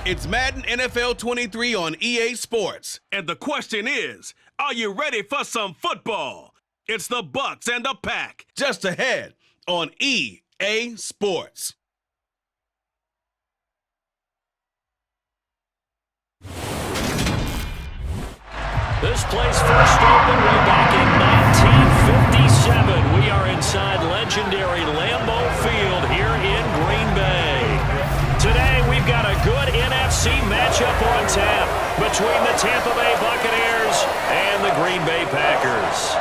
It's Madden NFL 23 on EA Sports. And the question is, are you ready for some football? It's the Bucs and the Pack. Just ahead on EA Sports. This place first opened way back in 1957. We are inside legendary Lambeau Field here in Green Bay. Today, we've got a good NFC matchup on tap between the Tampa Bay Buccaneers and the Green Bay Packers.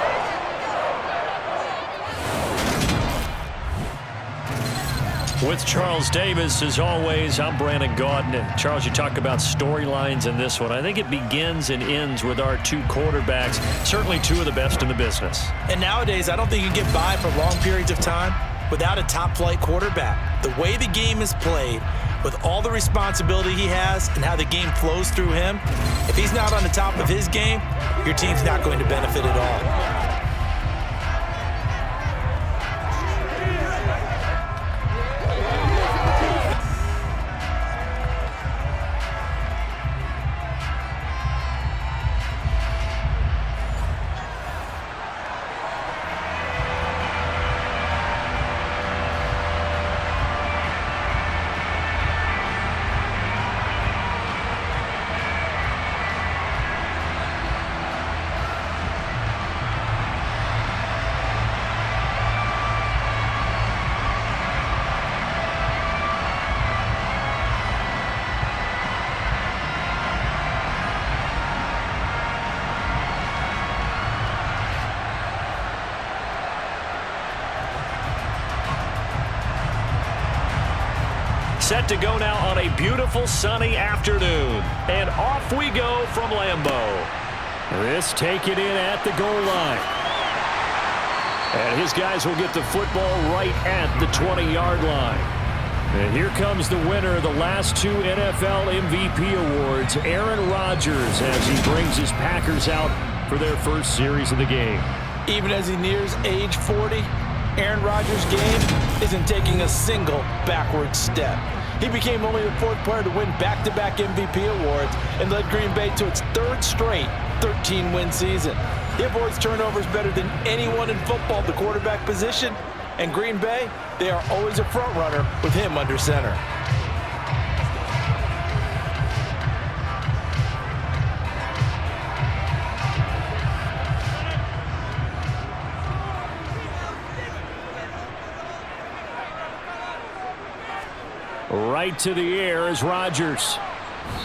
With Charles Davis, as always, I'm Brandon Gaudin. Charles, you talk about storylines in this one. I think it begins and ends with our two quarterbacks, certainly two of the best in the business. And nowadays, I don't think you can get by for long periods of time without a top-flight quarterback. The way the game is played, with all the responsibility he has and how the game flows through him, if he's not on the top of his game, your team's not going to benefit at all. Set to go now on a beautiful sunny afternoon. And off we go from Lambeau. This taken in at the goal line. And his guys will get the football right at the 20-yard line. And here comes the winner of the last two NFL MVP awards, Aaron Rodgers, as he brings his Packers out for their first series of the game. Even as he nears age 40, Aaron Rodgers' game isn't taking a single backward step. He became only the fourth player to win back-to-back MVP awards and led Green Bay to its third straight 13-win season. He avoids turnovers better than anyone in football at the quarterback position, and Green Bay, they are always a front runner with him under center. Right to the air is Rodgers.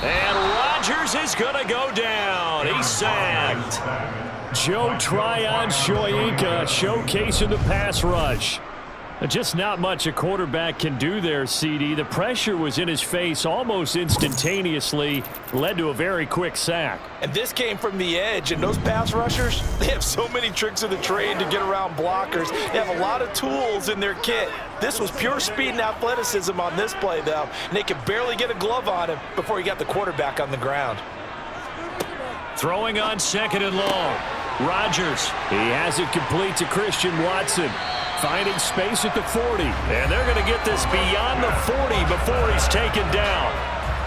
And Rodgers is going to go down. He's sacked. Joe Tryon-Shoyinka showcasing the pass rush. Just not much a quarterback can do there, CD. The pressure was in his face almost instantaneously, led to a very quick sack. And this came from the edge, and those pass rushers, they have so many tricks of the trade to get around blockers. They have a lot of tools in their kit. This was pure speed and athleticism on this play, though, and they could barely get a glove on him before he got the quarterback on the ground. Throwing on second and long. Rodgers, he has it complete to Christian Watson. Finding space at the 40, and they're going to get this beyond the 40 before he's taken down.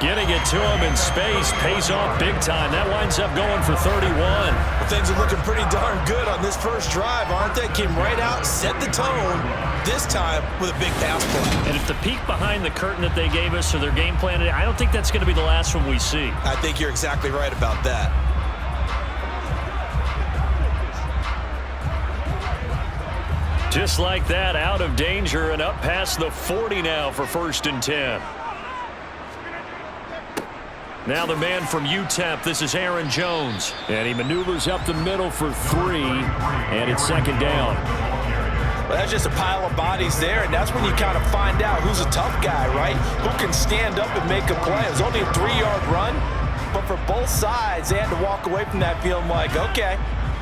Getting it to him in space pays off big time. That winds up going for 31. Well, things are looking pretty darn good on this first drive, aren't they? Came right out, set the tone, this time with a big pass play. And if the peek behind the curtain that they gave us or their game plan, I don't think that's going to be the last one we see. I think you're exactly right about that. Just like that, out of danger and up past the 40 now for 1st and 10. Now the man from UTEP, this is Aaron Jones. And he maneuvers up the middle for 3, and it's second down. Well, that's just a pile of bodies there, and that's when you kind of find out who's a tough guy, right? Who can stand up and make a play. It was only a 3-yard run, but for both sides, they had to walk away from that feeling like, okay,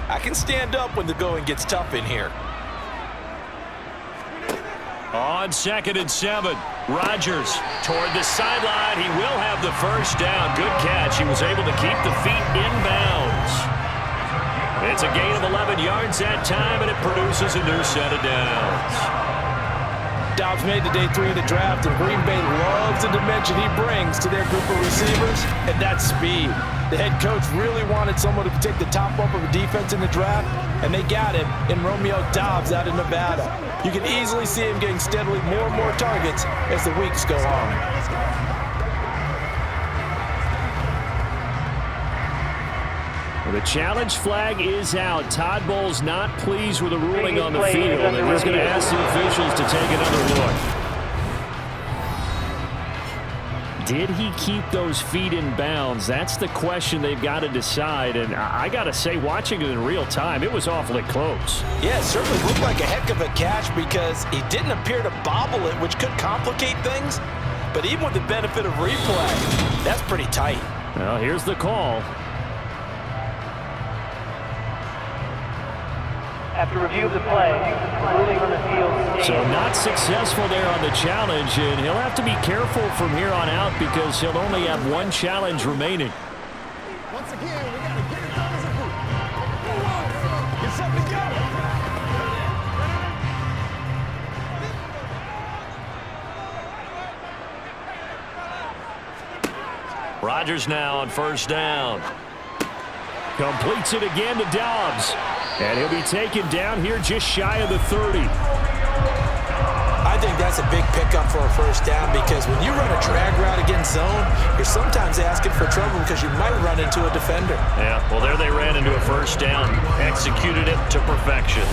I can stand up when the going gets tough in here. On 2nd and 7, Rodgers toward the sideline. He will have the first down. Good catch. He was able to keep the feet in bounds. It's a gain of 11 yards that time, and it produces a new set of downs. Dobbs made the day 3 of the draft, and Green Bay loves the dimension he brings to their group of receivers, and that's speed. The head coach really wanted someone to take the top off of a defense in the draft, and they got him in Romeo Doubs out of Nevada. You can easily see him getting steadily more and more targets as the weeks go on. The challenge flag is out. Todd Bowles not pleased with the ruling on the field, and he's going to ask the officials to take another look. Did he keep those feet in bounds? That's the question they've got to decide, and I got to say, watching it in real time, it was awfully close. Yeah, it certainly looked like a heck of a catch because he didn't appear to bobble it, which could complicate things, but even with the benefit of replay, that's pretty tight. Well, here's the call. After review of the play, ruling on the field. So not successful there on the challenge, and he'll have to be careful from here on out because he'll only have one challenge remaining. Once again, we got to get it done as a group. Get something together. Rodgers now on first down. Completes it again to Dobbs. And he'll be taken down here just shy of the 30. I think that's a big pickup for a first down because when you run a drag route against zone, you're sometimes asking for trouble because you might run into a defender. Yeah, well, there they ran into a first down. Executed it to perfection.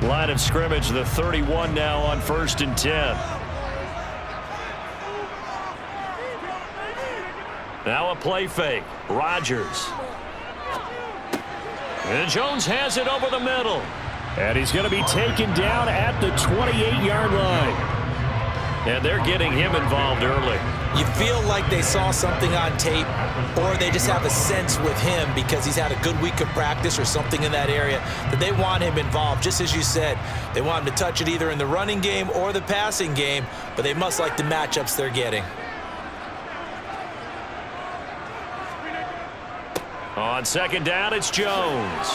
Line of scrimmage, the 31 now on 1st and 10. Now a play fake. Rodgers. And Jones has it over the middle. And he's going to be taken down at the 28-yard line. And they're getting him involved early. You feel like they saw something on tape, or they just have a sense with him because he's had a good week of practice or something in that area that they want him involved. Just as you said, they want him to touch it either in the running game or the passing game, but they must like the matchups they're getting. On second down, it's Jones.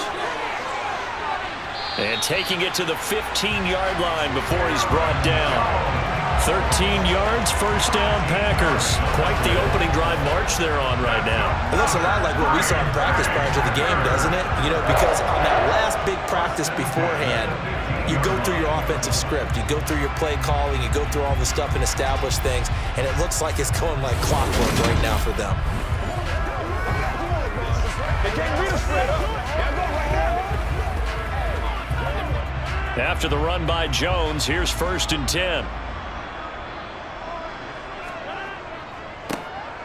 And taking it to the 15-yard line before he's brought down. 13 yards, first down, Packers. Quite the opening drive march they're on right now. It looks a lot like what we saw in practice prior to the game, doesn't it? You know, because on that last big practice beforehand, you go through your offensive script. You go through your play calling. You go through all the stuff and establish things. And it looks like it's going like clockwork right now for them. After the run by Jones, here's 1st and 10.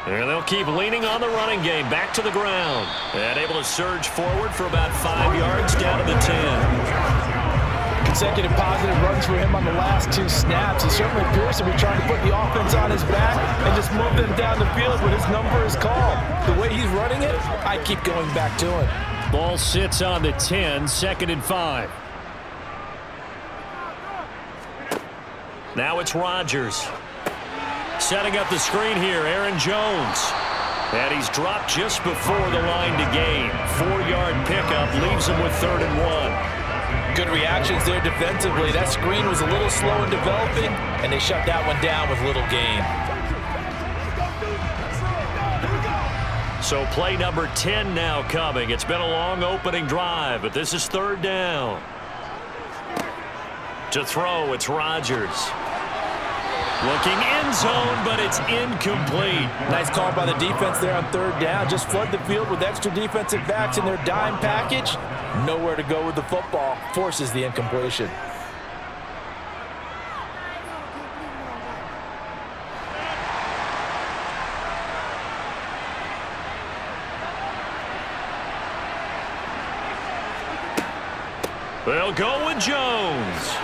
And they'll keep leaning on the running game back to the ground. And able to surge forward for about 5 yards down to the 10. Consecutive positive runs for him on the last 2 snaps. He certainly appears to be trying to put the offense on his back and just move them down the field when his number is called. The way he's running it, I keep going back to him. Ball sits on the 10, 2nd and 5. Now it's Rodgers. Setting up the screen here, Aaron Jones. And he's dropped just before the line to gain. 4-yard pickup leaves him with 3rd and 1. Good reactions there defensively. That screen was a little slow in developing, and they shut that one down with little gain. So play number 10 now coming. It's been a long opening drive, but this is 3rd down. To throw, it's Rodgers. Looking end zone, but it's incomplete. Nice call by the defense there on 3rd down. Just flood the field with extra defensive backs in their dime package. Nowhere to go with the football. Forces the incompletion. They'll go with Jones.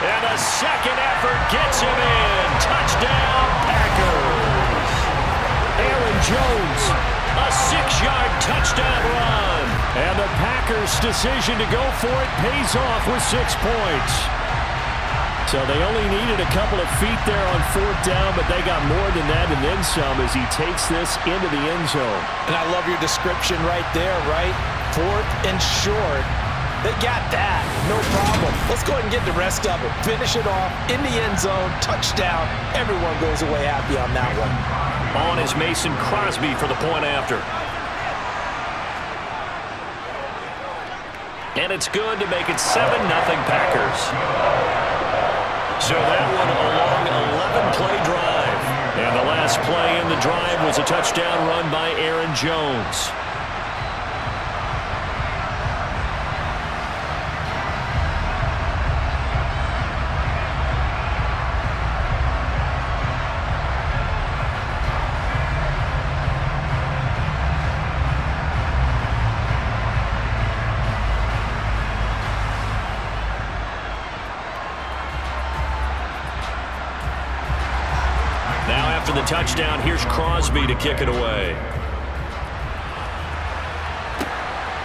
And a second effort gets him in. Touchdown, Packers. Aaron Jones, a 6-yard touchdown run. And the Packers' decision to go for it pays off with 6 points. So they only needed a couple of feet there on 4th down, but they got more than that and then some as he takes this into the end zone. And I love your description right there, right? 4th and short. They got that. No problem. Let's go ahead and get the rest of it. Finish it off in the end zone. Touchdown. Everyone goes away happy on that one. On is Mason Crosby for the point after. And it's good to make it 7-0 Packers. So that one a long 11-play drive. And the last play in the drive was a touchdown run by Aaron Jones. After the touchdown, here's Crosby to kick it away.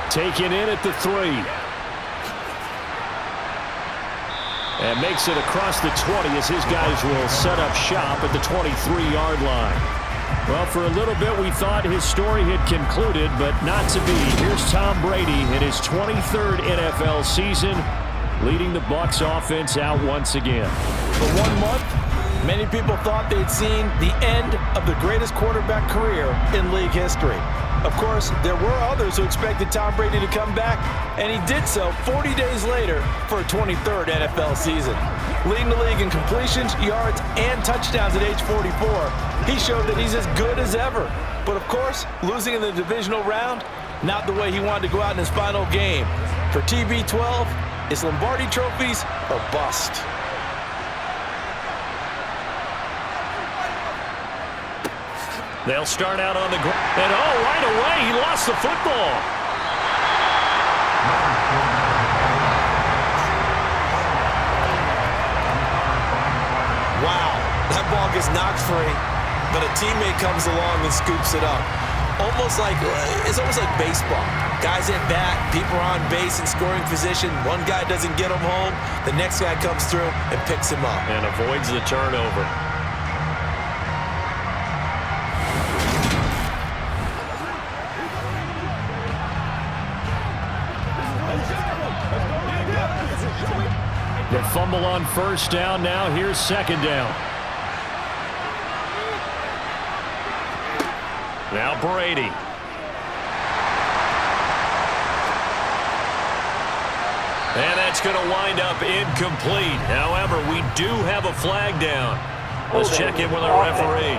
Taken in at the 3. And makes it across the 20 as his guys will set up shop at the 23-yard line. Well, for a little bit we thought his story had concluded, but not to be. Here's Tom Brady in his 23rd NFL season, leading the Bucs offense out once again. For 1 month, many people thought they'd seen the end of the greatest quarterback career in league history. Of course, there were others who expected Tom Brady to come back, and he did so 40 days later for a 23rd NFL season. Leading the league in completions, yards, and touchdowns at age 44, he showed that he's as good as ever. But of course, losing in the divisional round, not the way he wanted to go out in his final game. For TB12, it's Lombardi trophies or bust. They'll start out on the ground. And right away, he lost the football. Wow, that ball gets knocked free, but a teammate comes along and scoops it up. It's almost like baseball. Guys at bat, people are on base in scoring position. One guy doesn't get him home, the next guy comes through and picks him up. And avoids the turnover. The fumble on 1st down. Now here's 2nd down. Now Brady. And that's going to wind up incomplete. However, we do have a flag down. Let's check in with our referee.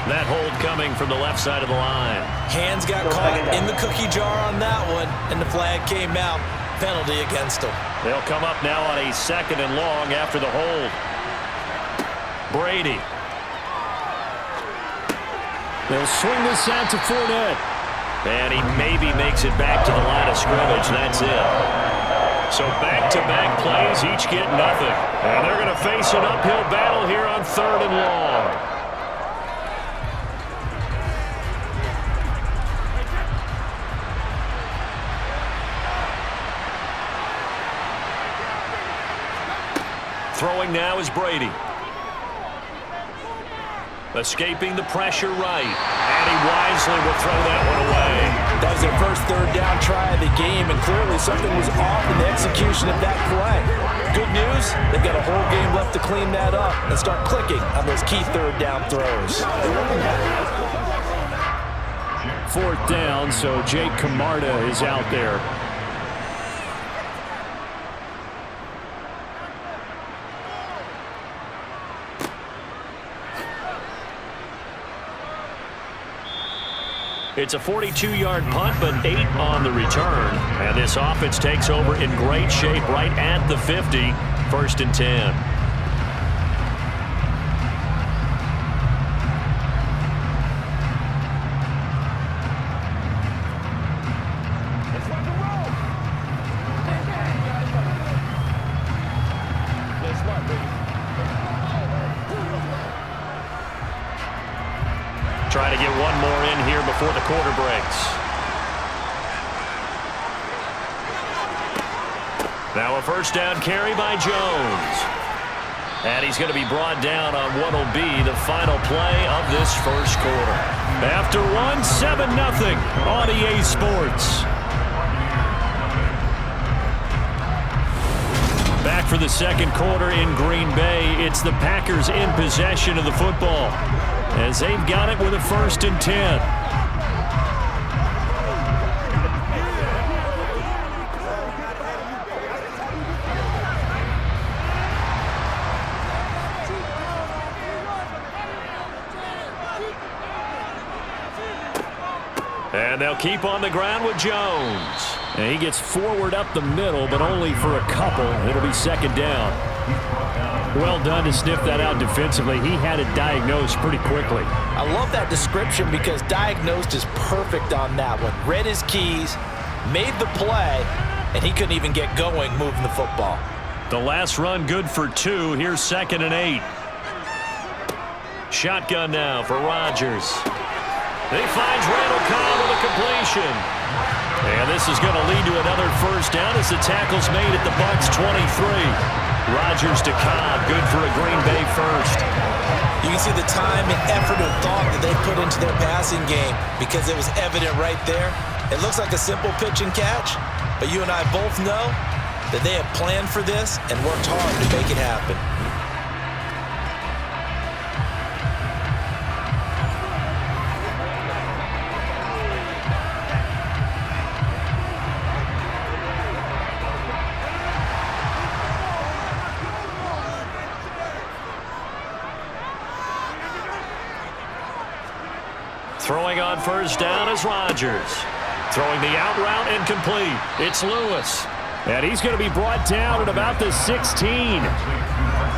That hold coming from the left side of the line. Hands got caught in the cookie jar on that one, and the flag came out. Penalty against him. They'll come up now on a 2nd and long after the hold. Brady. They'll swing this out to Fournette. And he maybe makes it back to the line of scrimmage. That's it. So back-to-back plays, each get nothing. And they're going to face an uphill battle here on 3rd and long. Throwing now is Brady. Escaping the pressure right. And he wisely will throw that one away. That was their first 3rd down try of the game, and clearly something was off in the execution of that play. Good news, they've got a whole game left to clean that up and start clicking on those key 3rd down throws. 4th down, so Jake Camarda is out there. It's a 42-yard punt, but 8 on the return. And this offense takes over in great shape right at the 50. 1st and 10. Trying to get one more in here before the quarter breaks. Now a first down carry by Jones. And he's going to be brought down on what will be the final play of this first quarter. After one, 7-0 on EA Sports. Back for the second quarter in Green Bay. It's the Packers in possession of the football as they've got it with a 1st and 10. And they'll keep on the ground with Jones. And he gets forward up the middle, but only for a couple. It'll be second down. Well done to sniff that out defensively. He had it diagnosed pretty quickly. I love that description because diagnosed is perfect on that one. Read his keys, made the play, and he couldn't even get going moving the football. The last run good for 2. Here's 2nd and 8. Shotgun now for Rodgers. He finds Randall Cobb with a completion. And this is going to lead to another first down as the tackle's made at the Bucs 23. Rodgers to Cobb, good for a Green Bay first. You can see the time and effort and thought that they put into their passing game because it was evident right there. It looks like a simple pitch and catch, but you and I both know that they have planned for this and worked hard to make it happen. Throwing on first down is Rodgers. Throwing the out route incomplete. It's Lewis. And he's going to be brought down at about the 16.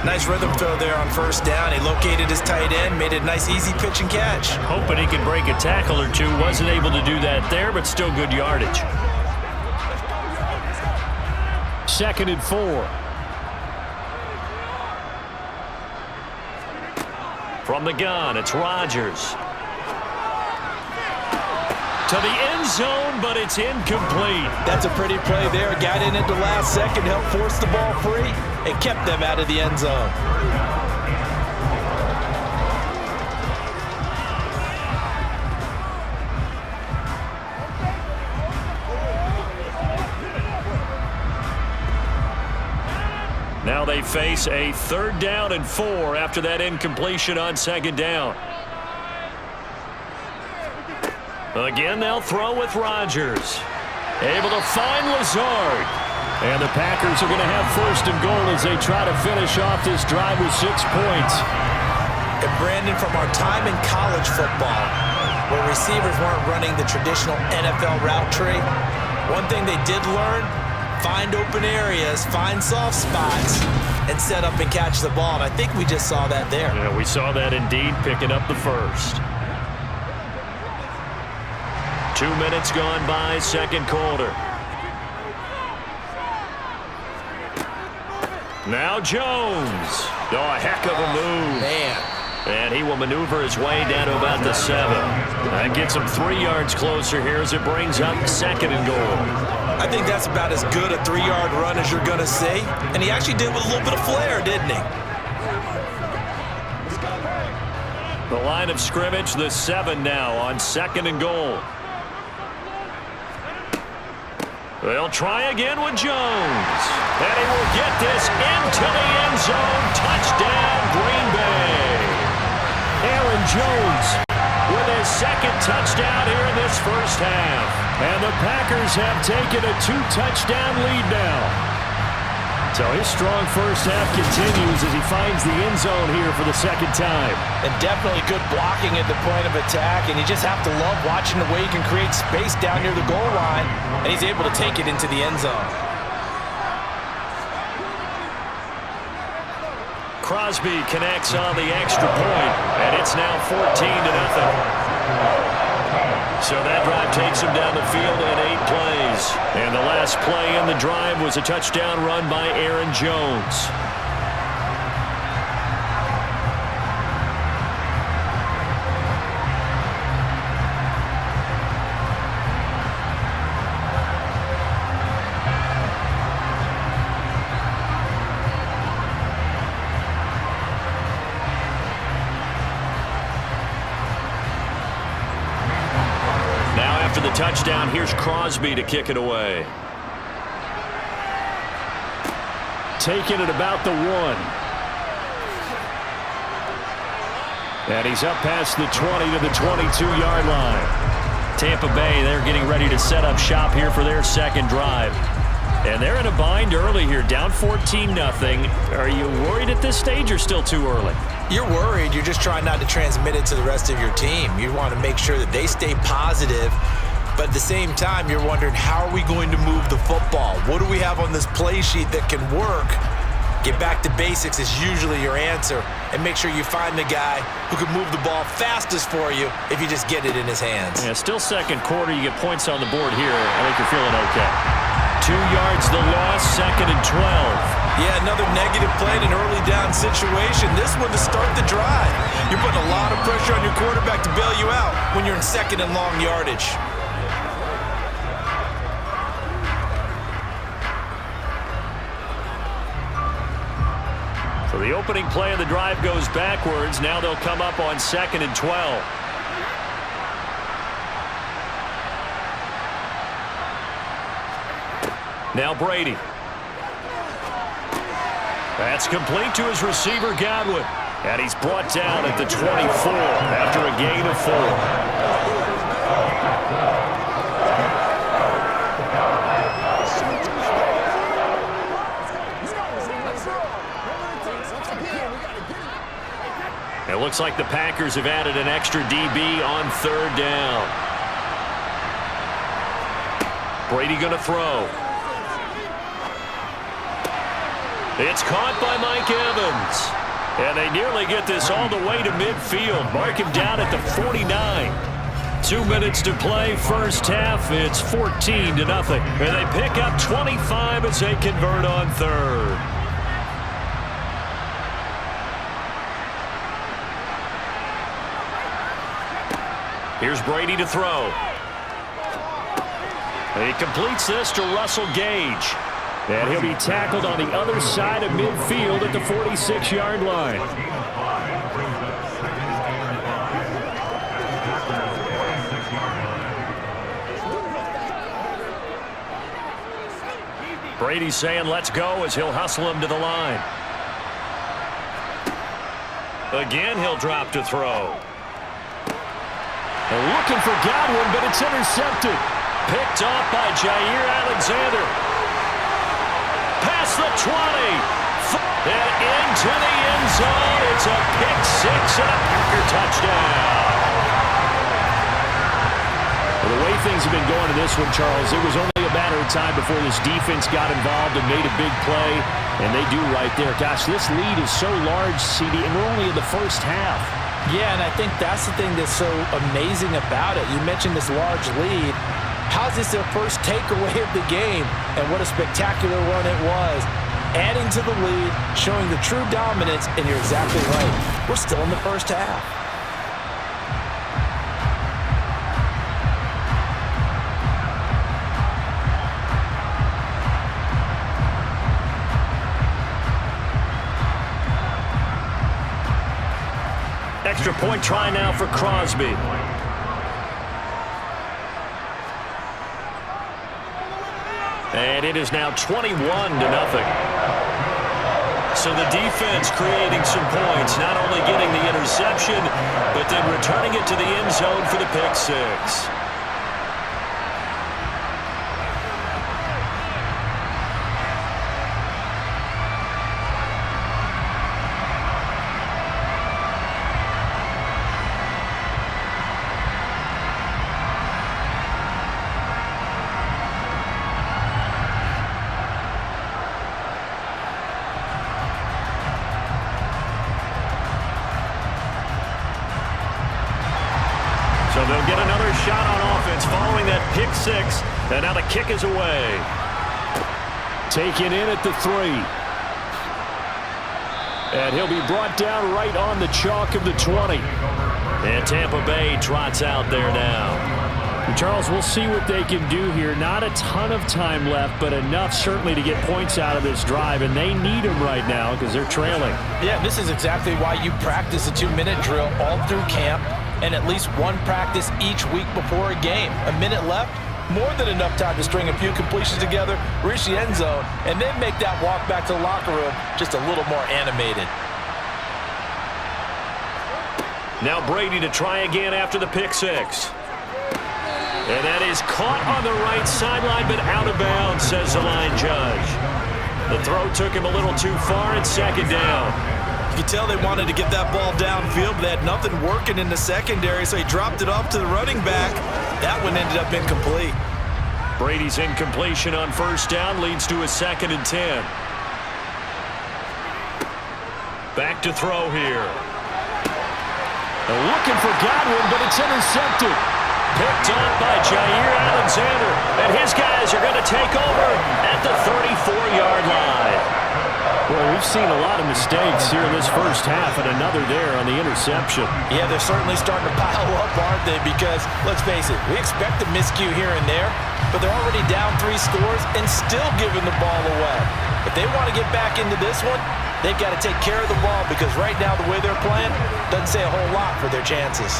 Nice rhythm throw there on first down. He located his tight end, made a nice easy pitch and catch. Hoping he could break a tackle or two. Wasn't able to do that there, but still good yardage. 2nd and 4. From the gun, it's Rodgers. To the end zone, but it's incomplete. That's a pretty play there. Got in at the last second, helped force the ball free, and kept them out of the end zone. Now they face a 3rd down and 4 after that incompletion on 2nd down. Again, they'll throw with Rodgers. Able to find Lazard. And the Packers are going to have 1st and goal as they try to finish off this drive with 6 points. And Brandon, from our time in college football, where receivers weren't running the traditional NFL route tree, one thing they did learn, find open areas, find soft spots, and set up and catch the ball. And I think we just saw that there. Yeah, we saw that indeed, picking up the first. 2 minutes gone by, second quarter. Now Jones. Oh, a heck of a move. Man. And he will maneuver his way down to about the 7. That gets him 3 yards closer here as it brings up 2nd and goal. I think that's about as good a 3-yard run as you're going to see. And he actually did with a little bit of flair, didn't he? The line of scrimmage, the 7 now on 2nd and goal. They'll try again with Jones. And he will get this into the end zone. Touchdown, Green Bay. Aaron Jones with his 2nd touchdown here in this first half. And the Packers have taken a 2-touchdown lead now. So his strong first half continues as he finds the end zone here for the 2nd time. And definitely good blocking at the point of attack, and you just have to love watching the way he can create space down near the goal line, and he's able to take it into the end zone. Crosby connects on the extra point, and it's now 14-0. So that drive takes him down the field in 8 plays. And the last play in the drive was a touchdown run by Aaron Jones. touchdown. Here's Crosby to kick it away. Taking it about the 1. And he's up past the 20 to the 22-yard line. Tampa Bay, they're getting ready to set up shop here for their second drive. And they're in a bind early here, down 14-0. Are you worried at this stage or still too early? You're worried. You're just trying not to transmit it to the rest of your team. You want to make sure that they stay positive. But at the same time, you're wondering, how are we going to move the football? What do we have on this play sheet that can work? Get back to basics is usually your answer. And make sure you find the guy who can move the ball fastest for you if you just get it in his hands. Yeah, still second quarter. You get points on the board here. I think you're feeling okay. 2 yards the loss, 2nd and 12. Yeah, another negative play in an early down situation. This one to start the drive. You're putting a lot of pressure on your quarterback to bail you out when you're in 2nd and long yardage. So the opening play of the drive goes backwards. Now they'll come up on 2nd and 12. Now Brady. That's complete to his receiver, Godwin. And he's brought down at the 24 after a gain of 4. It looks like the Packers have added an extra DB on 3rd down. Brady going to throw. It's caught by Mike Evans. And they nearly get this all the way to midfield. Mark him down at the 49. 2 minutes to play, first half. It's 14-0. And they pick up 25 as they convert on 3rd. Here's Brady to throw. He completes this to Russell Gage. And he'll be tackled on the other side of midfield at the 46-yard line. Brady's saying let's go as he'll hustle him to the line. Again, he'll drop to throw. They're looking for Godwin, but it's intercepted. Picked off by Jair Alexander. Past the 20. And into the end zone. It's a pick 6 and a Packer touchdown. Well, the way things have been going to this one, Charles, it was only a matter of time before this defense got involved and made a big play. And they do right there. Gosh, this lead is so large, CD, and we're only in the first half. Yeah, and I think that's the thing that's so amazing about it. You mentioned this large lead. How's this their first takeaway of the game? And what a spectacular run it was. Adding to the lead, showing the true dominance, and you're exactly right. We're still in the first half. Extra point try now for Crosby. And it is now 21-0. So the defense creating some points, not only getting the interception, but then returning it to the end zone for the pick 6. So they'll get another shot on offense following that pick 6. And now the kick is away. Taken in at the 3. And he'll be brought down right on the chalk of the 20. And Tampa Bay trots out there now. And Charles, we'll see what they can do here. Not a ton of time left, but enough certainly to get points out of this drive. And they need them right now because they're trailing. Yeah, this is exactly why you practice a 2-minute drill all through camp. and at least one practice each week before a game. A minute left, more than enough time to string a few completions together, reach the end zone, and then make that walk back to the locker room just a little more animated. Now Brady to try again after the pick six. And that is caught on the right sideline, but out of bounds, says the line judge. The throw took him a little too far, and second down. You can tell they wanted to get that ball downfield, but they had nothing working in the secondary, so he dropped it off to the running back. That one ended up incomplete. Brady's incompletion on first down leads to a 2nd and 10. Back to throw here. Looking for Godwin, but it's intercepted. Picked up by Jair Alexander, and his guys are going to take over at the 34-yard line. Well, we've seen a lot of mistakes here in this first half, and another there on the interception. Yeah, they're certainly starting to pile up, aren't they? Because, let's face it, we expect a miscue here and there, but they're already down 3 scores and still giving the ball away. If they want to get back into this one, they've got to take care of the ball, because right now the way they're playing doesn't say a whole lot for their chances.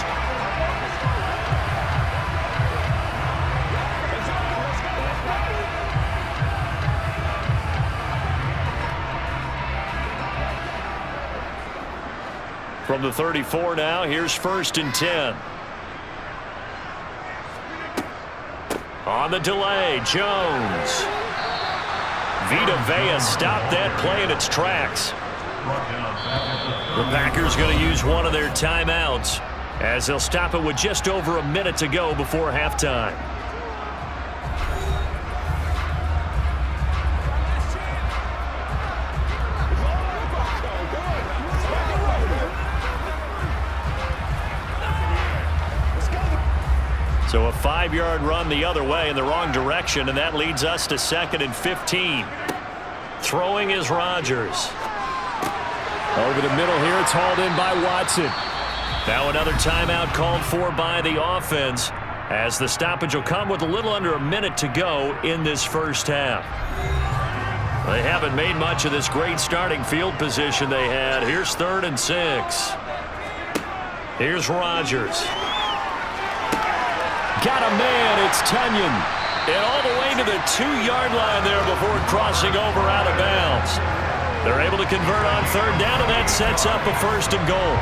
From the 34 now, here's 1st and 10. On the delay, Jones. Vita Vea stopped that play in its tracks. The Packers going to use one of their timeouts as they'll stop it with just over a minute to go before halftime. So a 5-yard run the other way in the wrong direction, and that leads us to 2nd and 15. Throwing is Rodgers. Over the middle here, it's hauled in by Watson. Now another timeout called for by the offense, as the stoppage will come with a little under a minute to go in this first half. They haven't made much of this great starting field position they had. Here's 3rd and 6. Here's Rodgers. Got a man, it's Tunyon. And all the way to the 2-yard line there before crossing over out of bounds. They're able to convert on 3rd down, and that sets up a 1st and goal.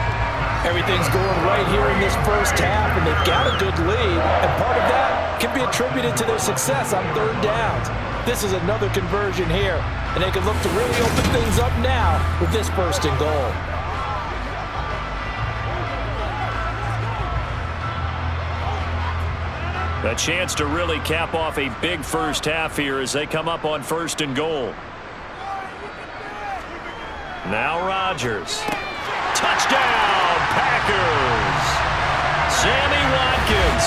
Everything's going right here in this first half, and they've got a good lead. And part of that can be attributed to their success on 3rd downs. This is another conversion here, and they can look to really open things up now with this 1st and goal. A chance to really cap off a big first half here as they come up on 1st and goal. Now Rodgers. Touchdown, Packers! Sammy Watkins,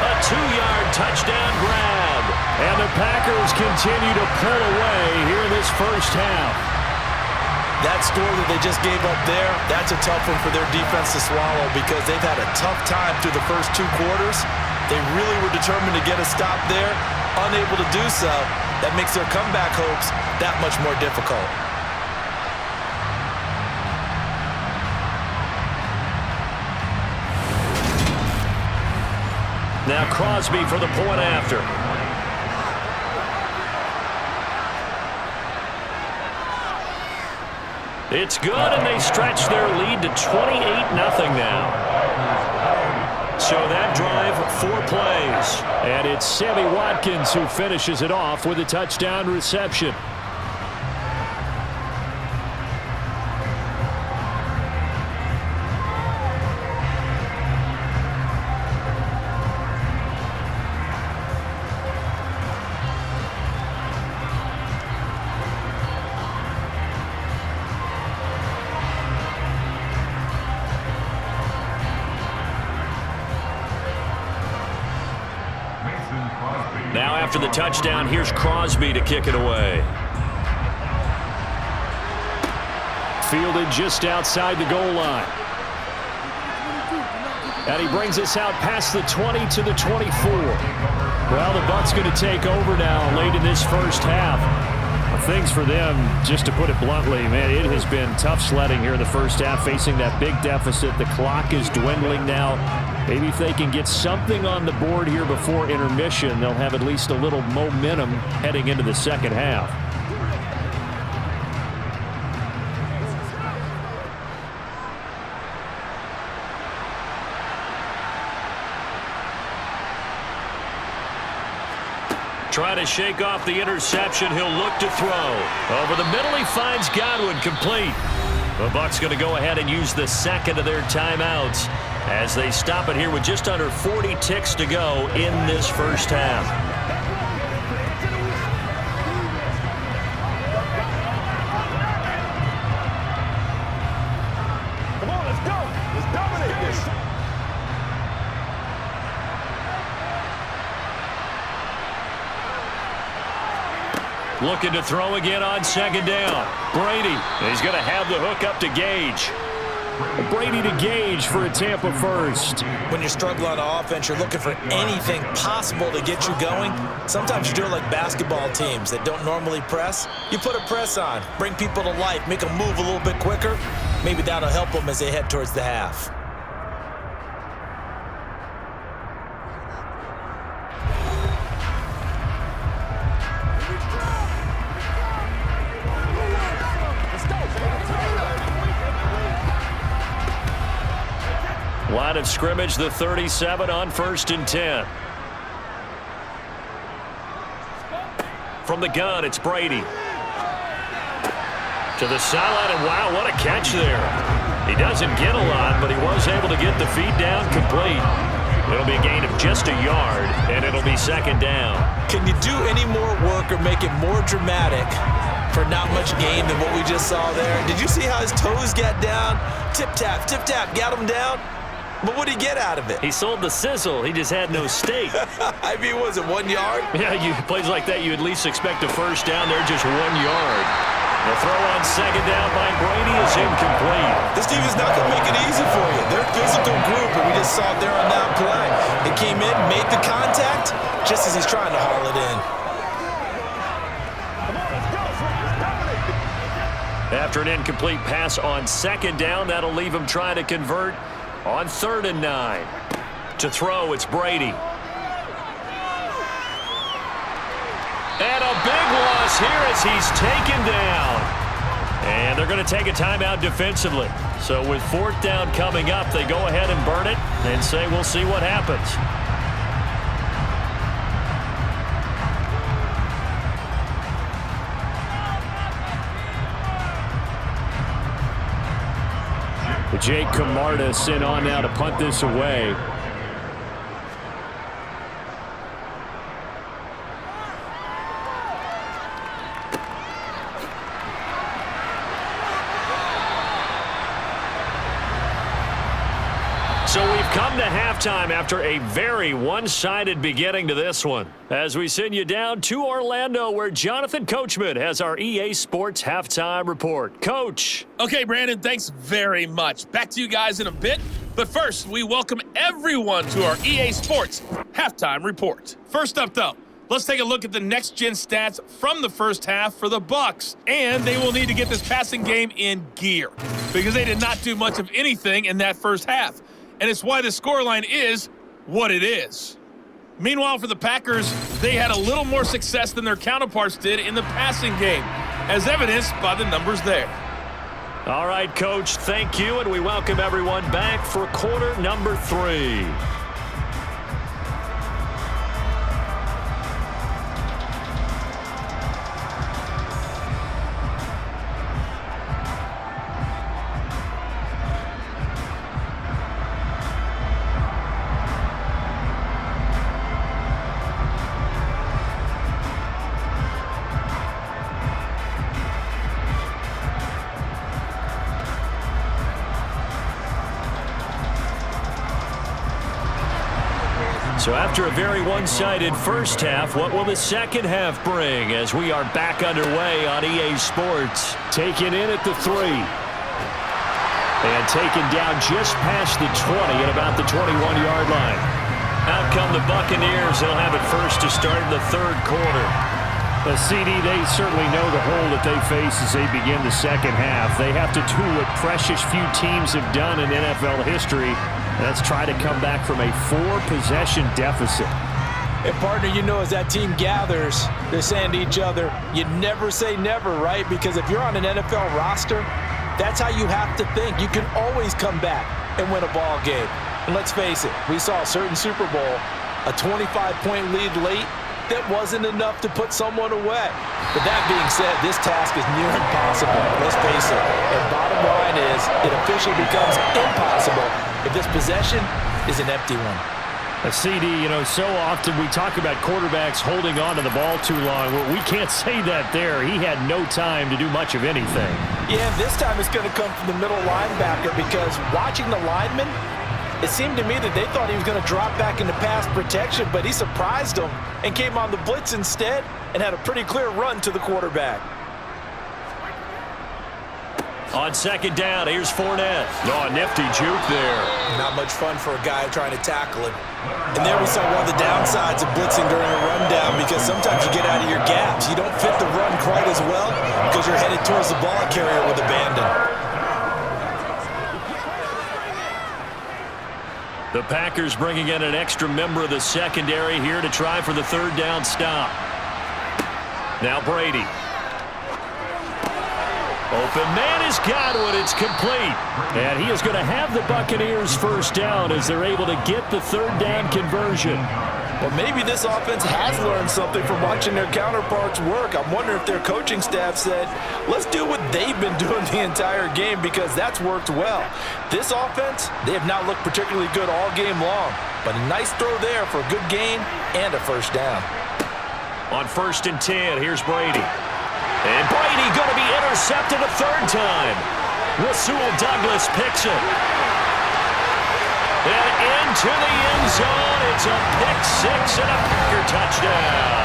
a 2-yard touchdown grab. And the Packers continue to pull away here in this first half. That score that they just gave up there, that's a tough one for their defense to swallow, because they've had a tough time through the first 2 quarters. They really were determined to get a stop there, unable to do so. That makes their comeback hopes that much more difficult. Now Crosby for the point after. It's good, and they stretch their lead to 28-0 now. So that drive, 4 plays. And it's Sammy Watkins who finishes it off with a touchdown reception. Now after the touchdown, here's Crosby to kick it away. Fielded just outside the goal line. And he brings us out past the 20 to the 24. Well, the Bucs going to take over now late in this first half. Things for them, just to put it bluntly, man, it has been tough sledding here in the first half, facing that big deficit. The clock is dwindling now. Maybe if they can get something on the board here before intermission, they'll have at least a little momentum heading into the second half. Trying to shake off the interception. He'll look to throw. Over the middle, he finds Godwin, complete. The Bucs going to go ahead and use the second of their timeouts as they stop it here with just under 40 ticks to go in this first half. Come on, let's go. Let's dominate this. Looking to throw again on second down. Brady. He's going to have the hook up to Gage. Brady to Gage for a Tampa first. When you struggle on offense, you're looking for anything possible to get you going. Sometimes you do it like basketball teams that don't normally press. You put a press on, bring people to life, make them move a little bit quicker. Maybe that'll help them as they head towards the half. Line of scrimmage, the 37 on 1st and 10. From the gun, it's Brady. To the sideline, and wow, what a catch there. He doesn't get a lot, but he was able to get the feed down complete. It'll be a gain of just a yard, and it'll be second down. Can you do any more work or make it more dramatic for not much gain than what we just saw there? Did you see how his toes got down? Tip-tap, got him down. But what did he get out of it? He sold the sizzle. He just had no steak. I mean, was it 1 yard? Yeah, plays like that, you at least expect a first down. They're just 1 yard. The throw on second down by Brady is incomplete. This team is not going to make it easy for you. They're a physical group, and we just saw it there on that play. They came in, made the contact, just as he's trying to haul it in. After an incomplete pass on second down, that'll leave him trying to convert on 3rd and 9. To throw, it's Brady. And a big loss here as he's taken down. And they're going to take a timeout defensively. So with 4th down coming up, they go ahead and burn it and say we'll see what happens. Jake Camarda sent on now to punt this away. So we've come to halftime after a very one-sided beginning to this one. As we send you down to Orlando, where Jonathan Coachman has our EA Sports Halftime Report. Coach. Okay, Brandon, thanks very much. Back to you guys in a bit. But first, we welcome everyone to our EA Sports Halftime Report. First up, though, let's take a look at the next-gen stats from the first half for the Bucs. And they will need to get this passing game in gear because they did not do much of anything in that first half. And it's why the scoreline is what it is. Meanwhile, for the Packers, they had a little more success than their counterparts did in the passing game, as evidenced by the numbers there. All right, Coach, thank you, and we welcome everyone back for quarter number 3. So after a very one-sided first half, what will the second half bring as we are back underway on EA Sports? Taken in at the 3. And taken down just past the 20 at about the 21-yard line. Out come the Buccaneers. They'll have it first to start the third quarter. The CD, they certainly know the hole that they face as they begin the second half. They have to do what precious few teams have done in NFL history. That's try to come back from a 4-possession deficit. And partner, you know, as that team gathers, they're saying to each other, you never say never, right? Because if you're on an NFL roster, that's how you have to think. You can always come back and win a ball game. And let's face it, we saw a certain Super Bowl, a 25-point lead late, that wasn't enough to put someone away. But that being said, this task is near impossible. Let's face it. And bottom line is, it officially becomes impossible if this possession is an empty one. A CD, you know, so often we talk about quarterbacks holding on to the ball too long. Well, we can't say that there. He had no time to do much of anything. Yeah, this time it's going to come from the middle linebacker because watching the lineman, it seemed to me that they thought he was going to drop back into pass protection, but he surprised them and came on the blitz instead and had a pretty clear run to the quarterback. On second down, here's Fournette. Oh, a nifty juke there. Not much fun for a guy trying to tackle him. And there we saw one of the downsides of blitzing during a rundown because sometimes you get out of your gaps. You don't fit the run quite as well because you're headed towards the ball carrier with abandon. The Packers bringing in an extra member of the secondary here to try for the third down stop. Now Brady. Open man has got it. It's complete. And he is going to have the Buccaneers first down as they're able to get the third down conversion. Well, maybe this offense has learned something from watching their counterparts work. I'm wondering if their coaching staff said, let's do what they've been doing the entire game because that's worked well. This offense, they have not looked particularly good all game long, but a nice throw there for a good gain and a first down. On 1st and 10, here's Brady. And Brady going to be intercepted a third time. Rasul Douglas picks it. And into the end zone. It's a pick-6 and a Packer touchdown.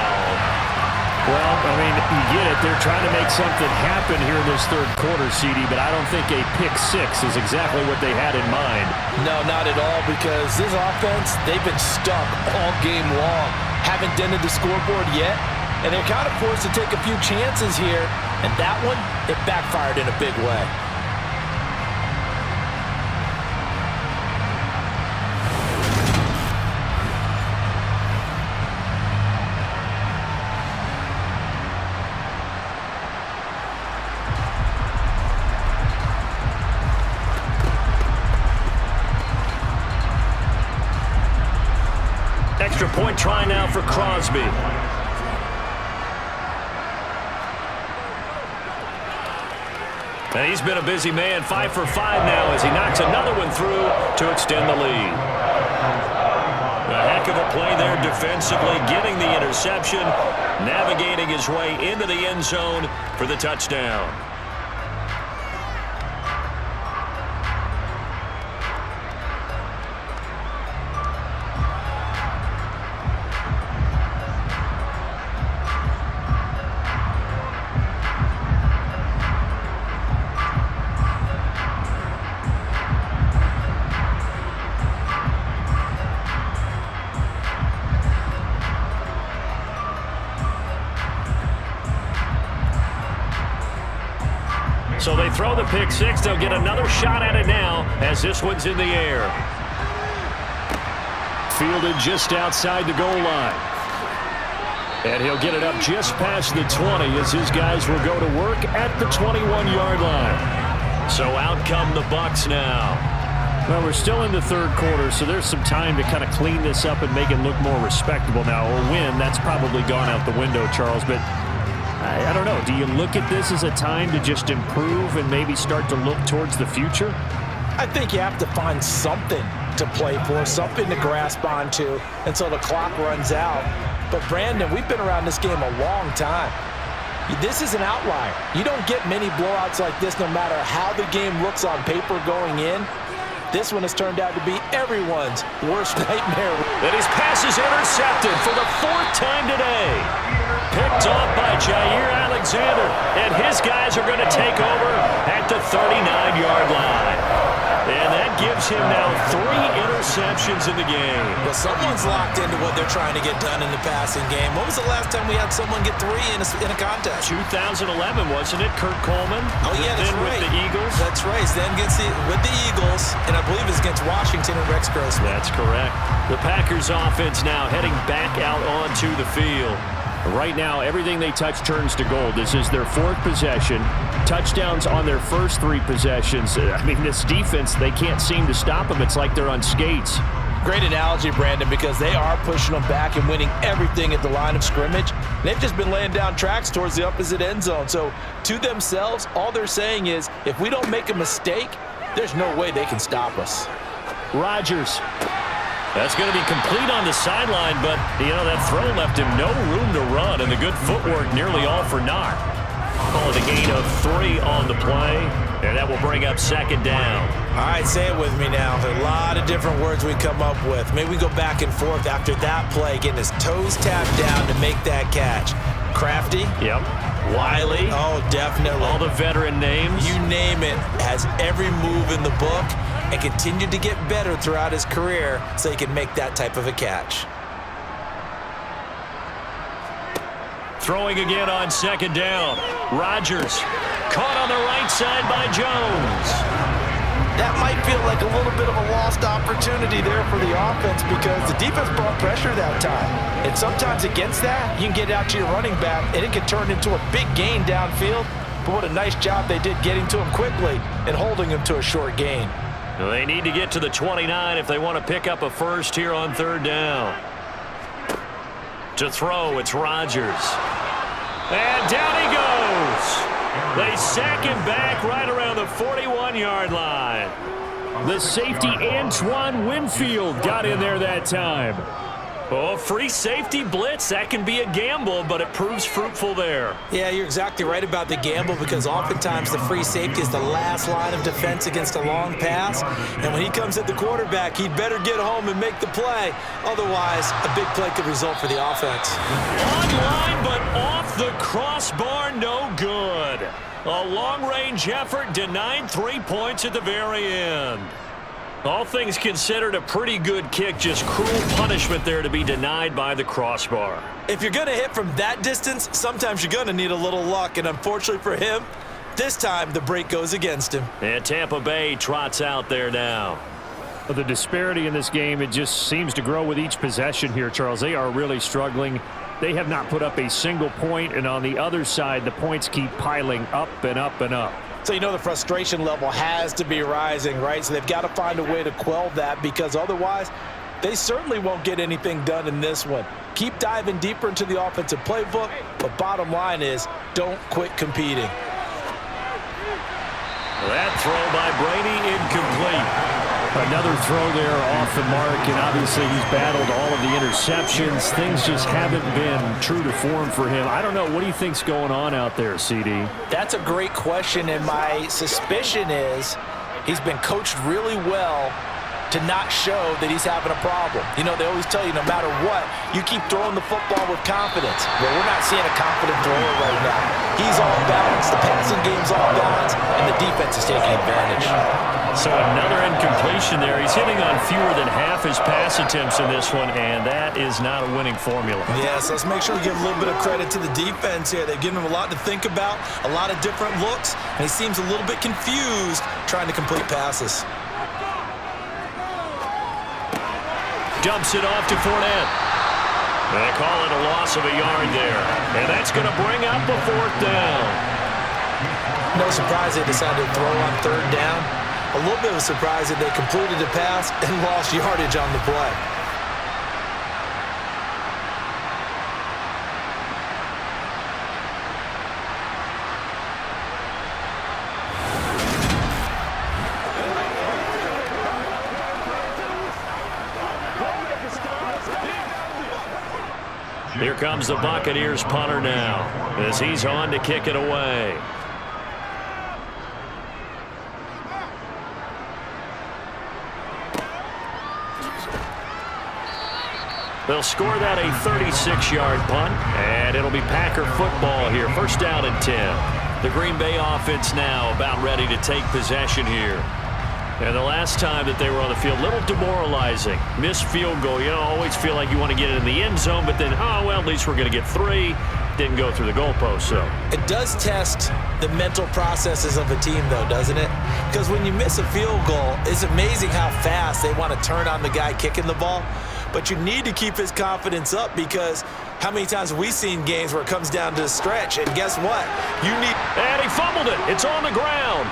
Well, I mean, you get it. They're trying to make something happen here in this third quarter, CD, but I don't think a pick-6 is exactly what they had in mind. No, not at all, because this offense, they've been stuck all game long. Haven't dented the scoreboard yet. And they're kind of forced to take a few chances here. And that one, it backfired in a big way. Extra point try now for Crosby. And he's been a busy man, 5 for 5 now as he knocks another one through to extend the lead. A heck of a play there defensively, getting the interception, navigating his way into the end zone for the touchdown. So they throw the pick-6. They'll get another shot at it now as this one's in the air. Fielded just outside the goal line. And he'll get it up just past the 20 as his guys will go to work at the 21-yard line. So out come the Bucs now. Well, we're still in the third quarter, so there's some time to kind of clean this up and make it look more respectable now. A win, that's probably gone out the window, Charles, but I don't know. Do you look at this as a time to just improve and maybe start to look towards the future? I think you have to find something to play for, something to grasp onto until the clock runs out. But, Brandon, we've been around this game a long time. This is an outlier. You don't get many blowouts like this no matter how the game looks on paper going in. This one has turned out to be everyone's worst nightmare. And his pass is intercepted for the 4th time today. Picked off by Jair Alexander. And his guys are going to take over at the 39-yard line. And that gives him now 3 interceptions in the game. Well, someone's locked into what they're trying to get done in the passing game. When was the last time we had someone get 3 in a contest? 2011, wasn't it? Kurt Coleman. Oh, yeah, that's then right. with the Eagles. That's right. He's then with the Eagles, and I believe it's against Washington and Rex Grossman. That's correct. The Packers offense now heading back out onto the field. Right now, everything they touch turns to gold. This is their 4th possession. Touchdowns on their first 3 possessions. I mean, this defense, they can't seem to stop them. It's like they're on skates. Great analogy, Brandon, because they are pushing them back and winning everything at the line of scrimmage. They've just been laying down tracks towards the opposite end zone. So to themselves, all they're saying is, if we don't make a mistake, there's no way they can stop us. Rodgers. That's going to be complete on the sideline, but, that throw left him no room to run, and the good footwork nearly all for naught. Call it a gain of 3 on the play, and that will bring up 2nd down. All right, say it with me now. There are a lot of different words we come up with. Maybe we go back and forth after that play, getting his toes tapped down to make that catch. Crafty. Yep. Wiley. Oh, definitely. All the veteran names. You name it. Has every move in the book and continued to get better throughout his career so he can make that type of a catch. Throwing again on 2nd down. Rodgers caught on the right side by Jones. That might feel like a little bit of a lost opportunity there for the offense because the defense brought pressure that time. And sometimes against that, you can get out to your running back and it can turn into a big gain downfield. But what a nice job they did getting to him quickly and holding him to a short gain. Well, they need to get to the 29 if they want to pick up a first here on 3rd down. To throw, it's Rodgers. And down he goes. They sack him back right around the 41-yard line. The safety, Antoine Winfield, got in there that time. Oh, free safety blitz. That can be a gamble, but it proves fruitful there. Yeah, you're exactly right about the gamble because oftentimes the free safety is the last line of defense against a long pass. And when he comes at the quarterback, he'd better get home and make the play. Otherwise, a big play could result for the offense. On line, but off the crossbar, no good. A long-range effort denied 3 points at the very end. All things considered, a pretty good kick, just cruel punishment there to be denied by the crossbar. If you're going to hit from that distance, sometimes you're going to need a little luck, and unfortunately for him, this time the break goes against him. And Tampa Bay trots out there now. The disparity in this game, it just seems to grow with each possession here, Charles. They are really struggling. They have not put up a single point, and on the other side, the points keep piling up and up and up. So you know the frustration level has to be rising, right? So they've got to find a way to quell that because otherwise they certainly won't get anything done in this one. Keep diving deeper into the offensive playbook, but bottom line is don't quit competing. That throw by Brady incomplete. Another throw there off the mark, and obviously he's battled all of the interceptions. Things just haven't been true to form for him. I don't know. What do you think's going on out there, CD? That's a great question, and my suspicion is he's been coached really well to not show that he's having a problem. You know, they always tell you no matter what, you keep throwing the football with confidence. Well, we're not seeing a confident thrower right now. He's all balanced, the passing game's all balanced, and the defense is taking advantage. So another incompletion there. He's hitting on fewer than half his pass attempts in this one, and that is not a winning formula. Yes, let's make sure we give a little bit of credit to the defense here. They've given him a lot to think about, a lot of different looks, and he seems a little bit confused trying to complete passes. Dumps it off to Fournette. They call it a loss of a yard there, and that's going to bring up a 4th down. No surprise they decided to throw on 3rd down. A little bit of a surprise that they completed the pass and lost yardage on the play. Here comes the Buccaneers punter now as he's on to kick it away. They'll score that a 36-yard punt, and it'll be Packer football here. 1st down and 10. The Green Bay offense now about ready to take possession here. And the last time that they were on the field, a little demoralizing. Missed field goal. You know, always feel like you want to get it in the end zone, but then, oh, well, at least we're going to get 3. Didn't go through the goalpost, so. It does test the mental processes of a team, though, doesn't it? Because when you miss a field goal, it's amazing how fast they want to turn on the guy kicking the ball. But you need to keep his confidence up, because how many times have we seen games where it comes down to the stretch? And guess what? And he fumbled it. It's on the ground.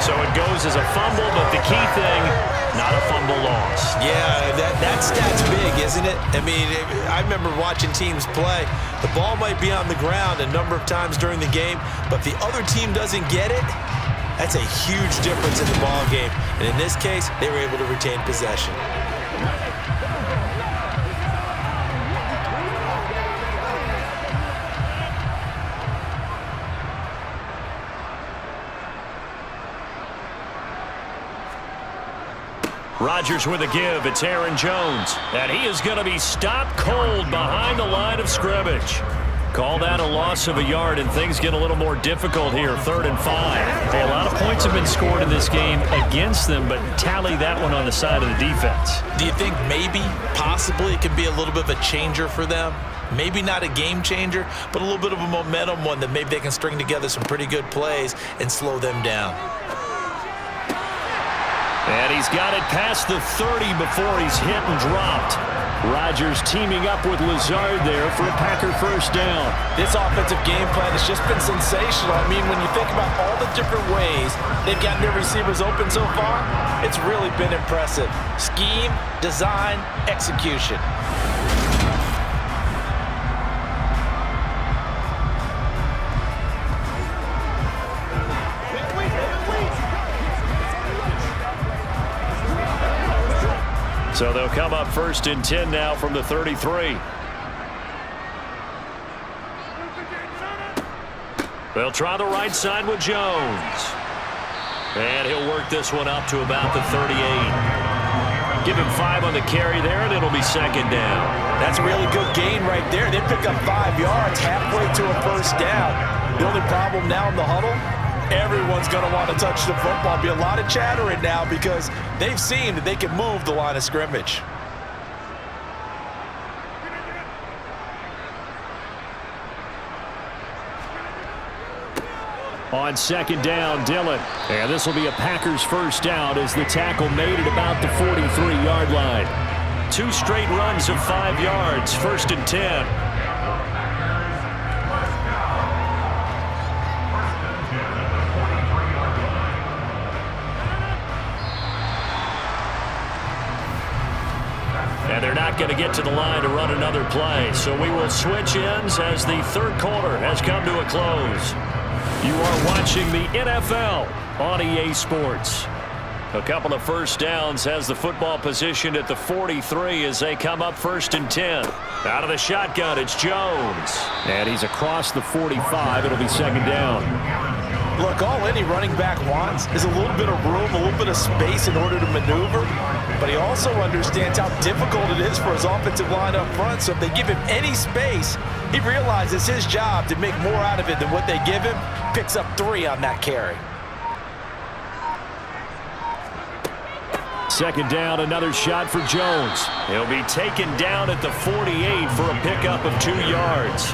So it goes as a fumble, but the key thing, not a fumble loss. Yeah, that stat's big, isn't it? I mean, I remember watching teams play. The ball might be on the ground a number of times during the game, but if the other team doesn't get it, that's a huge difference in the ball game. And in this case, they were able to retain possession. Rodgers with a give. It's Aaron Jones. And he is going to be stopped cold behind the line of scrimmage. Call that a loss of a yard, and things get a little more difficult here. 3rd and 5. Hey, a lot of points have been scored in this game against them, but tally that one on the side of the defense. Do you think maybe, possibly, it could be a little bit of a changer for them? Maybe not a game changer, but a little bit of a momentum one that maybe they can string together some pretty good plays and slow them down. And he's got it past the 30 before he's hit and dropped. Rodgers teaming up with Lazard there for a Packer first down. This offensive game plan has just been sensational. I mean, when you think about all the different ways they've gotten their receivers open so far, it's really been impressive. Scheme, design, execution. So they'll come up 1st and 10 now from the 33. They'll try the right side with Jones. And he'll work this one up to about the 38. Give him 5 on the carry there, and it'll be 2nd down. That's a really good gain right there. They pick up 5 yards halfway to a first down. The only problem now in the huddle, everyone's going to want to touch the football. Be a lot of chattering now because they've seen that they can move the line of scrimmage. On 2nd down, Dillon. And this will be a Packers first down as the tackle made at about the 43-yard line. 2 straight runs of 5 yards, 1st and 10. And they're not going to get to the line to run another play. So we will switch ends as the 3rd quarter has come to a close. You are watching the NFL on EA Sports. A couple of first downs has the football position at the 43 as they come up 1st and 10. Out of the shotgun, it's Jones. And he's across the 45. It'll be 2nd down. Look, all any running back wants is a little bit of room, a little bit of space in order to maneuver. But he also understands how difficult it is for his offensive line up front. So if they give him any space, he realizes his job to make more out of it than what they give him. Picks up 3 on that carry. 2nd down, another shot for Jones. He'll be taken down at the 48 for a pickup of 2 yards.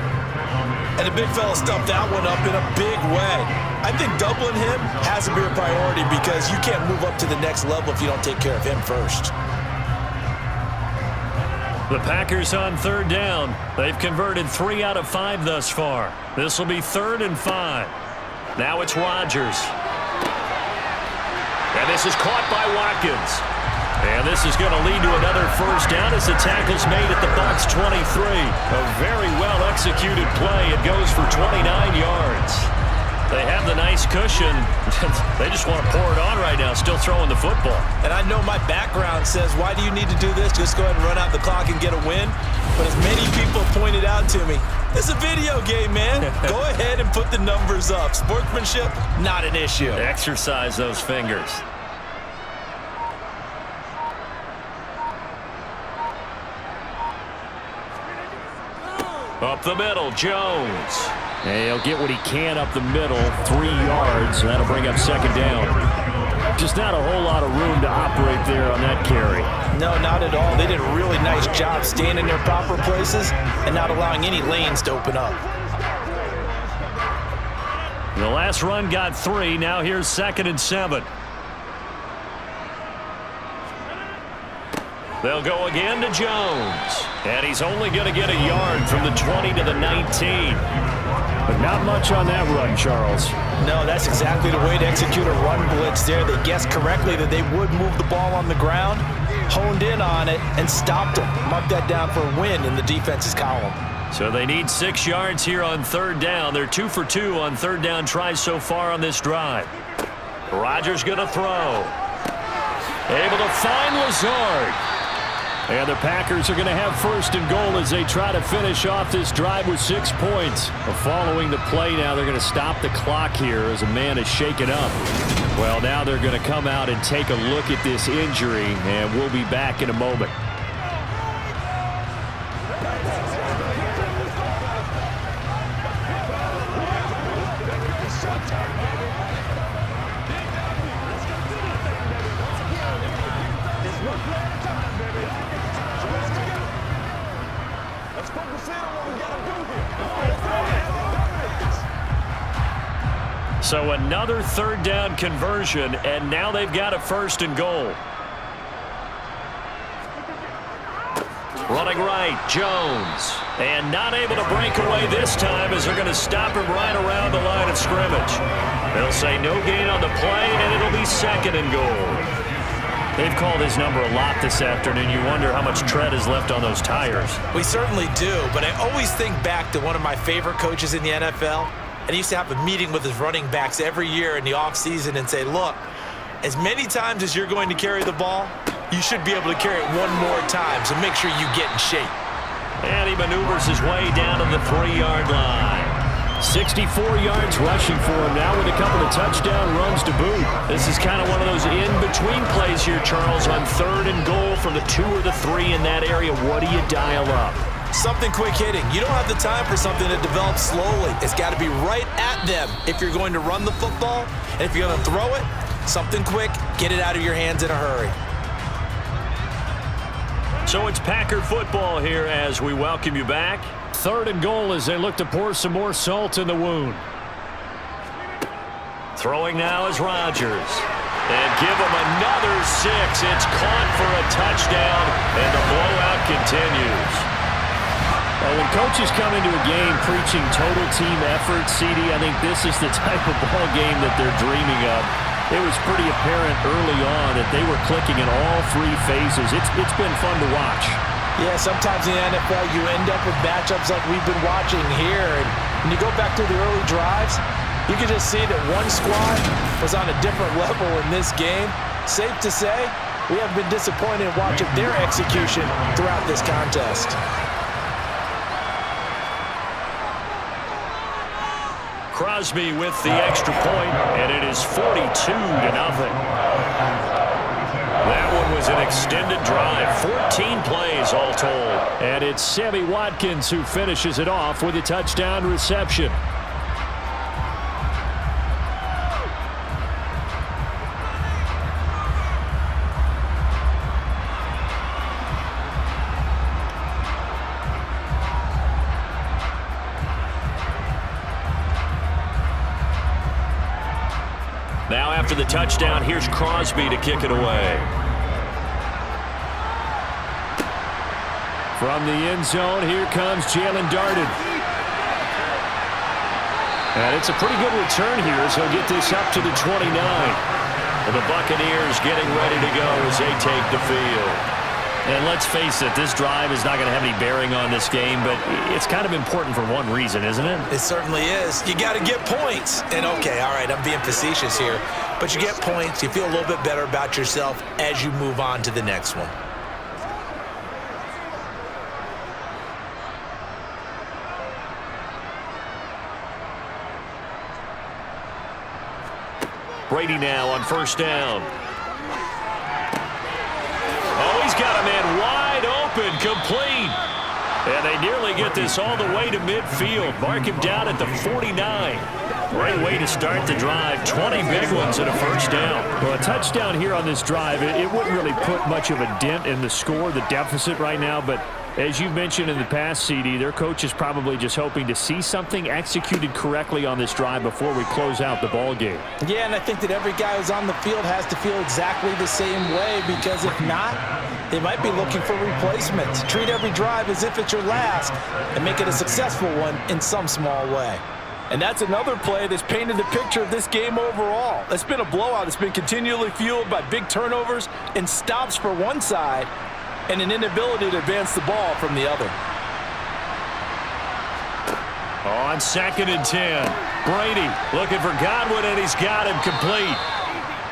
And the big fella stuffed that one up in a big way. I think doubling him has to be a priority because you can't move up to the next level if you don't take care of him first. The Packers on 3rd down. They've converted 3 out of 5 thus far. This will be 3rd and 5. Now it's Rodgers. And this is caught by Watkins. And this is going to lead to another first down as the tackle's made at the Bucs 23. A very well-executed play. It goes for 29 yards. They have the nice cushion. They just want to pour it on right now, still throwing the football. And I know my background says, why do you need to do this? Just go ahead and run out the clock and get a win. But as many people pointed out to me, it's a video game, man. Go ahead and put the numbers up. Sportsmanship, not an issue. Exercise those fingers. Up the middle, Jones. And he'll get what he can up the middle, 3 yards. That'll bring up second down. Just not a whole lot of room to operate there on that carry. No, not at all. They did a really nice job staying in their proper places and not allowing any lanes to open up. The last run got 3. Now here's 2nd and 7. They'll go again to Jones. And he's only going to get a yard from the 20 to the 19. But not much on that run, Charles. No, that's exactly the way to execute a run blitz there. They guessed correctly that they would move the ball on the ground, honed in on it, and stopped them. Mark that down for a win in the defense's column. So they need 6 yards here on 3rd down. They're 2 for 2 on 3rd down tries so far on this drive. Rodgers going to throw. Able to find Lazard. And the Packers are going to have 1st and goal as they try to finish off this drive with 6 points. Following the play now, they're going to stop the clock here as a man is shaken up. Well, now they're going to come out and take a look at this injury, and we'll be back in a moment. So another 3rd down conversion, and now they've got a 1st and goal. Running right, Jones. And not able to break away this time as they're going to stop him right around the line of scrimmage. They'll say no gain on the play, and it'll be 2nd and goal. They've called his number a lot this afternoon. You wonder how much tread is left on those tires. We certainly do, but I always think back to one of my favorite coaches in the NFL. And he used to have a meeting with his running backs every year in the offseason and say, look, as many times as you're going to carry the ball, you should be able to carry it one more time, so make sure you get in shape. And he maneuvers his way down to the 3-yard line. 64 yards rushing for him now with a couple of touchdown runs to boot. This is kind of one of those in-between plays here, Charles, on 3rd and goal from the 2 or the 3 in that area. What do you dial up? Something quick hitting. You don't have the time for something that develops slowly. It's got to be right at them if you're going to run the football. And if you're going to throw it, something quick, get it out of your hands in a hurry. So it's Packer football here as we welcome you back. 3rd and goal as they look to pour some more salt in the wound. Throwing now is Rodgers. And give him another 6. It's caught for a touchdown, and the blowout continues. Well, when coaches come into a game preaching total team effort, CD, I think this is the type of ball game that they're dreaming of. It was pretty apparent early on that they were clicking in all 3 phases. It's been fun to watch. Yeah, sometimes in the NFL you end up with matchups like we've been watching here. And when you go back to the early drives, you can just see that one squad was on a different level in this game. Safe to say, we have been disappointed watching their execution throughout this contest. Crosby with the extra point, and it is 42-0. That one was an extended drive, 14 plays all told. And it's Sammy Watkins who finishes it off with a touchdown reception. Now after the touchdown, here's Crosby to kick it away. From the end zone, here comes Jalen Darden. And it's a pretty good return here as he'll get this up to the 29. And the Buccaneers getting ready to go as they take the field. And let's face it, this drive is not going to have any bearing on this game, but it's kind of important for one reason, isn't it? It certainly is. You got to get points. And okay, all right, I'm being facetious here, but you get points, you feel a little bit better about yourself as you move on to the next one. Brady now on 1st down. Oh, he's got a man wide open, complete. And they nearly get this all the way to midfield. Mark him down at the 49. Great way to start the drive. 20 big ones and a first down. Well, a touchdown here on this drive, it wouldn't really put much of a dent in the score, the deficit right now. But as you mentioned in the past, CD, their coach is probably just hoping to see something executed correctly on this drive before we close out the ball game. Yeah, and I think that every guy who's on the field has to feel exactly the same way, because if not, they might be looking for replacements. Treat every drive as if it's your last and make it a successful one in some small way. And that's another play that's painted the picture of this game overall. It's been a blowout. It's been continually fueled by big turnovers and stops for one side and an inability to advance the ball from the other. On 2nd and 10, Brady looking for Godwin, and he's got him complete.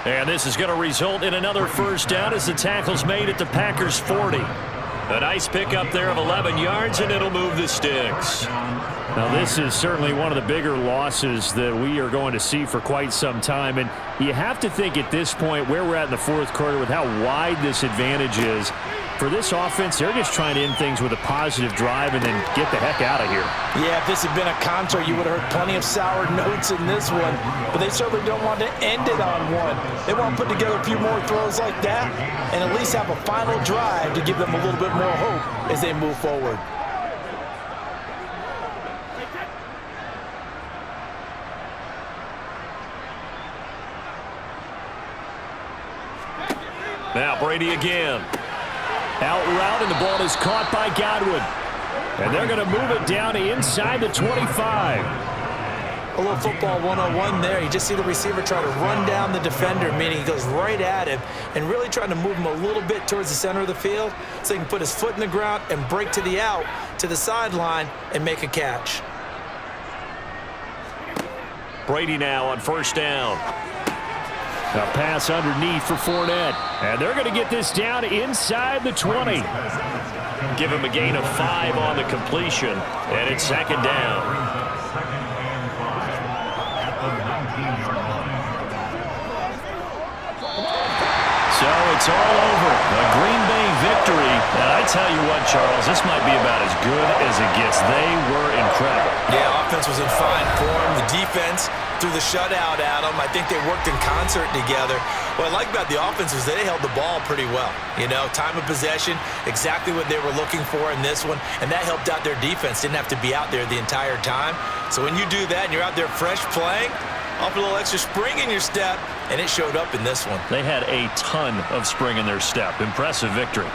And this is going to result in another first down as the tackle's made at the Packers' 40. A nice pickup there of 11 yards, and it'll move the sticks. Now, this is certainly one of the bigger losses that we are going to see for quite some time. And you have to think at this point where we're at in the fourth quarter with how wide this advantage is. For this offense, they're just trying to end things with a positive drive and then get the heck out of here. Yeah, if this had been a concert, you would have heard plenty of sour notes in this one. But they certainly don't want to end it on one. They want to put together a few more throws like that and at least have a final drive to give them a little bit more hope as they move forward. Now Brady again. Out route, and the ball is caught by Godwin. And they're going to move it down inside the 25. A little football 101 there. You just see the receiver try to run down the defender, meaning he goes right at him and really trying to move him a little bit towards the center of the field so he can put his foot in the ground and break to the out, to the sideline, and make a catch. Brady now on first down. A pass underneath for Fournette. And they're going to get this down inside the 20. Give him a gain of 5 on the completion. And it's 2nd down. So it's all over. A Green Bay victory. And I tell you what, Charles, this might be about as good as it gets. They were incredible. Yeah, offense was in fine form. The defense threw the shutout at them. I think they worked in concert together. What I like about the offense was they held the ball pretty well. You know, time of possession, exactly what they were looking for in this one, and that helped out their defense. Didn't have to be out there the entire time. So when you do that and you're out there fresh playing, off a little extra spring in your step, and it showed up in this one. They had a ton of spring in their step. Impressive victory.